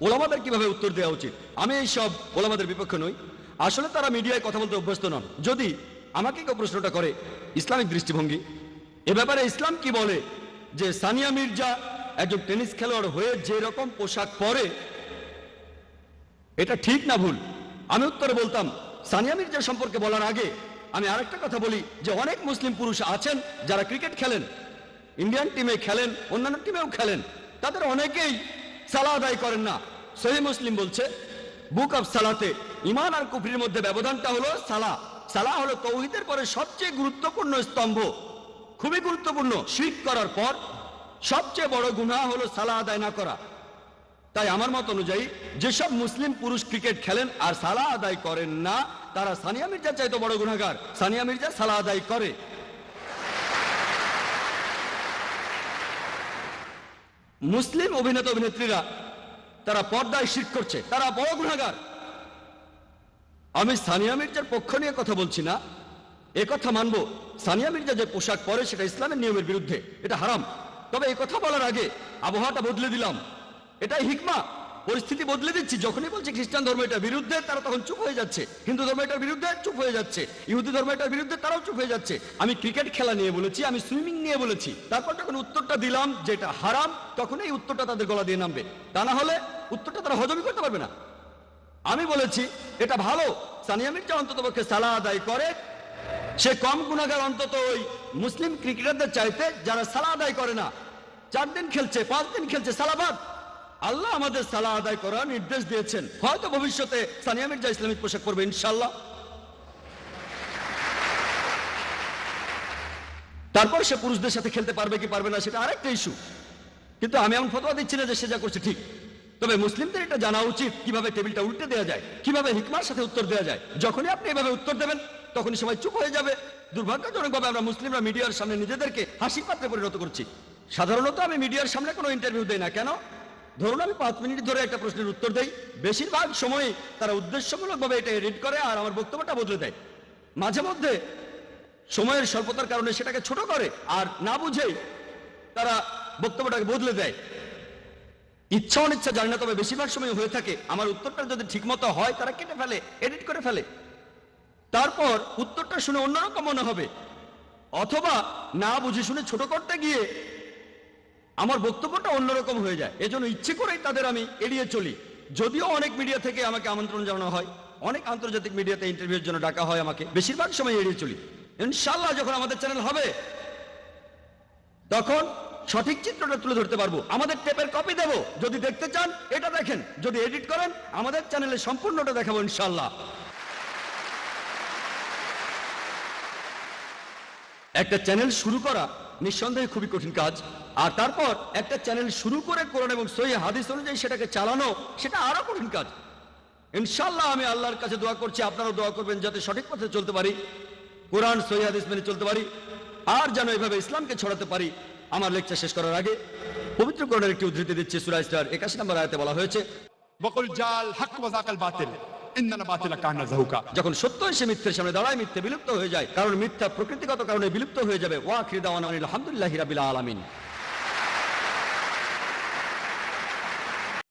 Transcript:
ওলামাদের কিভাবে উত্তর দেওয়া উচিত। আমি এই সব ওলামাদের বিপক্ষে নই, আসলে তারা মিডিয়ায় কথা বলতে অভ্যস্ত নন। যদি আমাকে কেউ প্রশ্নটা করে ইসলামিক দৃষ্টিভঙ্গি এ ব্যাপারে ইসলাম কি বলে যে সানিয়া মির্জা একজন টেনিস খেলোয়াড় হয়ে যে রকম পোশাক পরে এটা ঠিক না ভুল, আমি উত্তরে বলতাম সানিয়া মির্জা সম্পর্কে বলার আগে আমি আরেকটা কথা বলি যে অনেক মুসলিম পুরুষ আছেন যারা ক্রিকেট খেলেন, ইন্ডিয়ান টিমে খেলেন, অন্যান্য টিমেও খেলেন, তাদের অনেকেই সালাহ আদায় করেন না। সহিহ মুসলিম বলছে বুক অফ সালাতে ঈমান আর কুফরির মধ্যে ব্যবধানটা হলো সালাহ। সালাহ হলো তাওহীদের পরে সবচেয়ে গুরুত্বপূর্ণ স্তম্ভ, খুবই গুরুত্বপূর্ণ। শিরক করার পর সবচেয়ে বড় গুনাহ হলো সালাহ আদায় না করা। তাই আমার মত অনুযায়ী যেসব মুসলিম পুরুষ ক্রিকেট খেলেন আর সালাহ আদায় করেন না তারা সানিয়া মির্জার চাইতে বড় গুনাহগার। সানিয়া মির্জা সালাহ আদায় করে। মুসলিম অভিনেতা অভিনেত্রীরা তারা পর্দায় শিরক করছে, তারা বড় গুনাহগার। আমি সানিয়া মির্জার পক্ষ নিয়ে কথা বলছি না, এ কথা মানব সানিয়া মির্জা যে পোশাক পরে সেটা ইসলামের নিয়মের বিরুদ্ধে, এটা হারাম। তবে এই কথা বলার আগে আবহাওয়াটা বদলে দিলাম, এটাই হিকমা। পরিস্থিতি বদলে দিচ্ছি। যখনই বলছি খ্রিস্টান ধর্ম এটার বিরুদ্ধে তারা তখন চুপ হয়ে যাচ্ছে, হিন্দু ধর্ম এটার বিরুদ্ধে চুপ হয়ে যাচ্ছে, ইহুদি ধর্ম এটার বিরুদ্ধে তারাও চুপ হয়ে যাচ্ছে। আমি ক্রিকেট খেলা নিয়ে বলেছি, আমি সুইমিং নিয়ে বলেছি, তারপর যখন উত্তরটা দিলাম যেটা হারাম তখন এই উত্তরটা তাদের গলা দিয়ে নামবে, তা না হলে উত্তরটা তারা হজমই করতে পারবে না। আমি বলেছি এটা ভালো, সানিয়া মির্জা অন্ততপক্ষে সালাহ আদায় করে, সে কম গুনাহগার অন্তত ওই মুসলিম ক্রিকেটারদের চাইতে যারা সালাহ আদায় করে না, 4 দিন খেলছে 5 দিন খেলছে সালাবাদ। আল্লাহ আমাদের সালাহ আদায় করার নির্দেশ দিয়েছেন। হয়তো ভবিষ্যতে সানিয়া মির্জা ইসলামিক পোশাক পরবে ইনশাআল্লাহ। তারপর সে পুরুষদের সাথে খেলতে পারবে কি পারবে না সেটা আরেকটা ইস্যু। কিন্তু আমি এমন ফতোয়া দিচ্ছি না যে সে যা করছে ঠিক। তবে মুসলিমদের এটা জানা উচিত কিভাবে টেবিলটা উল্টে দেওয়া যায়, কিভাবে হিকমার সাথে উত্তর দেওয়া যায়। যখনই আপনি এভাবে উত্তর দেবেন তখনই সবাই চুপ হয়ে যাবে। দুর্ভাগ্যজনকভাবে আমরা মুসলিমরা মিডিয়ার সামনে নিজেদেরকে হাসি পাত্রে পরিণত করছি। সাধারণত আমি মিডিয়ার সামনে কোনো ইন্টারভিউ দেই না। কেন? ধরুন আমি 5 মিনিট ধরে একটা প্রশ্নের উত্তর দেই, বেশিরভাগ সময়ই তারা উদ্দেশ্যমূলকভাবে এটা এডিট করে আর আমার বক্তব্যটা বদলে দেয়। মাঝে মধ্যে সময়ের স্বল্পতার কারণে সেটাকে ছোট করে আর না বুঝেই তারা বক্তব্যটাকে বদলে দেয়। ইচ্ছা অনিচ্ছা জানি না, তবে বেশিরভাগ সময় হয়ে থাকে আমার উত্তরটা যদি ঠিকমতো হয় তারা কেটে ফেলে, এডিট করে ফেলে। তারপর উত্তরটা শুনে অন্যরকম মনে হবে, অথবা না বুঝে শুনে ছোট করতে গিয়ে আমার বক্তব্যটা অন্যরকম হয়ে যায়। এজন্য ইচ্ছে করেই তাদের আমি এড়িয়ে চলি। যদিও অনেক মিডিয়া থেকে আমাকে আমন্ত্রণ জানানো হয়, অনেক আন্তর্জাতিক মিডিয়াতে ইন্টারভিউর জন্য ডাকা হয়, আমাকে বেশিরভাগ সময় এড়িয়ে চলি। ইনশাআল্লাহ যখন আমাদের চ্যানেল হবে তখন সঠিক চিত্রটা তুলে ধরতে পারবো। আমাদের টেপের কপি দেবো, যদি দেখতে চান এটা দেখেন, যদি এডিট করেন আমাদের চ্যানেলে সম্পূর্ণটা দেখাবো ইনশাআল্লাহ। একটা চ্যানেল শুরু করা নিঃসন্দেহে খুবই কঠিন কাজ, আর তারপর একটা চ্যানেল শুরু করে কোরআন এবং সহিহ হাদিস অনুযায়ী সেটাকে চালানো সেটা আরো কঠিন কাজ। ইনশাআল্লাহ আমি আল্লাহর কাছে দোয়া করছি, আপনারাও দোয়া করবেন যাতে সঠিক পথে চলতে পারি, কোরআন সহিহ হাদিস মেনে চলতে পারি, আর যেন এইভাবে ইসলামকে ছড়াতে পারি। আমার লেকচার শেষ করার আগে পবিত্র কোরআনের একটি উদ্ধৃতি দিচ্ছি। সূরা ইসরার 81 নম্বর আয়াতে বলা হয়েছে, ওয়াকুল জাল হক ওয়া যাকাল বাতিল ইন্নাল বাতিলা কানা যাহুকা। যখন সত্য এসে মিথ্যার সামনে দাঁড়ায় মিথ্যা বিলুপ্ত হয়ে যায়, কারণ মিথ্যা প্রকৃতিগত কারণে বিলুপ্ত হয়ে যাবে। ওয়া আখিরু দাওয়ানা আলহামদুলিল্লাহি রাব্বিল আলামিন।